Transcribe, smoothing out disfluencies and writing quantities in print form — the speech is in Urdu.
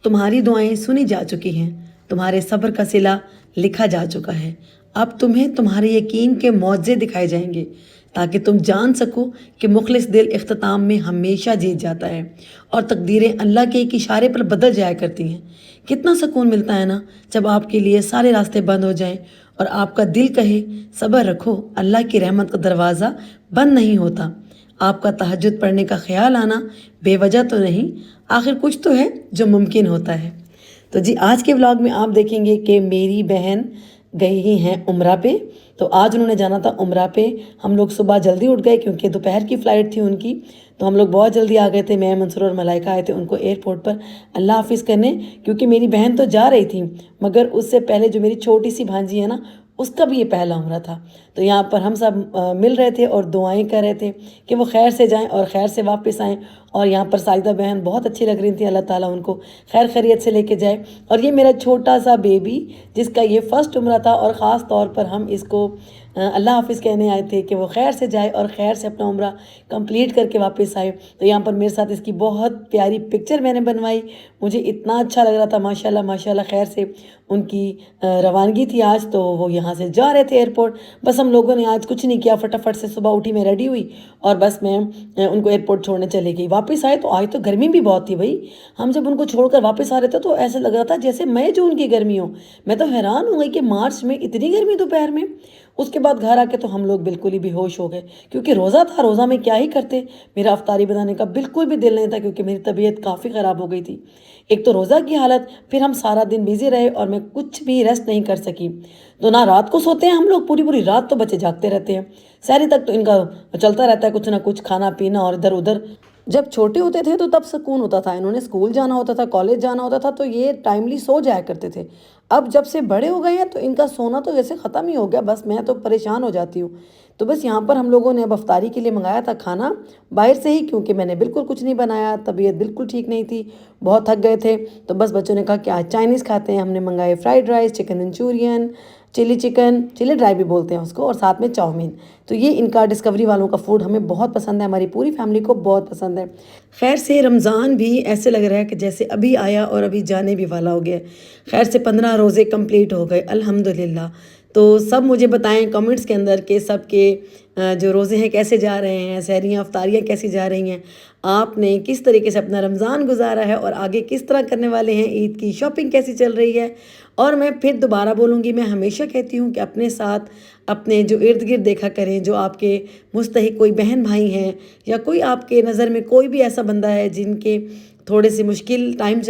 تمہاری دعائیں سنی جا چکی ہیں، تمہارے صبر کا صلہ لکھا جا چکا ہے۔ اب تمہیں تمہارے یقین کے معجزے دکھائے جائیں گے تاکہ تم جان سکو کہ مخلص دل اختتام میں ہمیشہ جیت جاتا ہے اور تقدیریں اللہ کے ایک اشارے پر بدل جایا کرتی ہیں۔ کتنا سکون ملتا ہے نا جب آپ کے لیے سارے راستے بند ہو جائیں اور آپ کا دل کہے صبر رکھو، اللہ کی رحمت کا دروازہ بند نہیں ہوتا۔ آپ کا تہجد پڑھنے کا خیال آنا بے وجہ تو نہیں، آخر کچھ تو ہے جو ممکن ہوتا ہے۔ تو جی آج کے ولاگ میں آپ دیکھیں گے کہ میری بہن گئی ہیں عمرہ پہ۔ تو آج انہوں نے جانا تھا عمرہ پہ۔ ہم لوگ صبح جلدی اٹھ گئے کیونکہ دوپہر کی فلائٹ تھی ان کی، تو ہم لوگ بہت جلدی آ گئے تھے۔ میں، منصور اور ملائکہ آئے تھے ان کو ایئرپورٹ پر اللہ حافظ کرنے، کیونکہ میری بہن تو جا رہی تھی مگر اس سے پہلے جو میری چھوٹی سی بھانجی ہے نا، اس کا بھی یہ پہلا عمرہ تھا۔ تو یہاں پر ہم سب مل رہے تھے اور دعائیں کر رہے تھے کہ وہ خیر سے جائیں اور خیر سے واپس آئیں۔ اور یہاں پر ساجدہ بہن بہت اچھی لگ رہی تھی، اللہ تعالیٰ ان کو خیر خیریت سے لے کے جائے۔ اور یہ میرا چھوٹا سا بیبی جس کا یہ فرسٹ عمرہ تھا، اور خاص طور پر ہم اس کو اللہ حافظ کہنے آئے تھے کہ وہ خیر سے جائے اور خیر سے اپنا عمرہ کمپلیٹ کر کے واپس آئے۔ تو یہاں پر میرے ساتھ اس کی بہت پیاری پکچر میں نے بنوائی، مجھے اتنا اچھا لگ رہا تھا، ماشاءاللہ ماشاءاللہ۔ خیر سے ان کی روانگی تھی آج، تو وہ یہاں سے جا رہے تھے ایئرپورٹ۔ بس ہم لوگوں نے آج کچھ نہیں کیا، فٹافٹ سے صبح اٹھی، میں ریڈی ہوئی اور بس میں ان کو ایئرپورٹ چھوڑنے چلی گئی۔ واپس آئے تو آج تو گرمی بھی بہت تھی بھائی۔ ہم جب ان کو چھوڑ کر واپس آ رہے تھے تو ایسا لگ رہا تھا جیسے میں جو ان کی گرمی ہوں۔ میں تو حیران ہو گئی کہ مارچ میں اتنی گرمی دوپہر میں۔ اس کے بعد گھر آ کے تو ہم لوگ بالکل ہی بے ہوش ہو گئے، کیونکہ روزہ تھا، روزہ میں کیا ہی کرتے۔ میرا افطاری بنانے کا بالکل بھی دل نہیں تھا کیونکہ میری طبیعت کافی خراب ہو گئی تھی۔ ایک تو روزہ کی حالت، پھر ہم سارا دن بیزی رہے اور میں کچھ بھی ریسٹ نہیں کر سکی۔ تو نہ رات کو سوتے ہیں ہم لوگ، پوری پوری رات تو بچے جاگتے رہتے ہیں، سحری تک تو ان کا چلتا رہتا ہے کچھ نہ کچھ، کھانا پینا اور ادھر ادھر۔ جب چھوٹے ہوتے تھے تو تب سکون ہوتا تھا، انہوں نے اسکول جانا ہوتا تھا، کالج جانا ہوتا تھا تو یہ ٹائملی سو جایا کرتے تھے۔ اب جب سے بڑے ہو گئے ہیں تو ان کا سونا تو جیسے ختم ہی ہو گیا، بس میں تو پریشان ہو جاتی ہوں۔ تو بس یہاں پر ہم لوگوں نے اب افطاری کے لیے منگایا تھا کھانا باہر سے ہی، کیونکہ میں نے بالکل کچھ نہیں بنایا، طبیعت بالکل ٹھیک نہیں تھی، بہت تھک گئے تھے۔ تو بس بچوں نے کہا کہ آج چائنیز کھاتے ہیں، ہم نے منگائے fried rice, chicken manchurian, chilli chicken, chilli dry بھی بولتے ہیں اس کو، اور ساتھ میں چاؤمین۔ تو یہ ان کا ڈسکوری والوں کا فوڈ ہمیں بہت پسند ہے، ہماری پوری فیملی کو بہت پسند ہے۔ خیر سے رمضان بھی ایسے لگ رہا ہے کہ جیسے ابھی آیا اور ابھی جانے بھی والا ہو گیا۔ خیر سے 15 روزے کمپلیٹ ہو گئے الحمدللہ۔ تو سب مجھے بتائیں کمنٹس کے اندر کہ سب کے جو روزے ہیں کیسے جا رہے ہیں، سحریاں افطاریاں کیسی جا رہی ہیں، آپ نے کس طریقے سے اپنا رمضان گزارا ہے اور آگے کس طرح کرنے والے ہیں، عید کی شاپنگ کیسی چل رہی ہے۔ اور میں پھر دوبارہ بولوں گی، میں ہمیشہ کہتی ہوں کہ اپنے ساتھ اپنے جو ارد گرد دیکھا کریں، جو آپ کے مستحق کوئی بہن بھائی ہیں یا کوئی آپ کے نظر میں کوئی بھی ایسا بندہ ہے جن کے تھوڑے سے مشکل ٹائم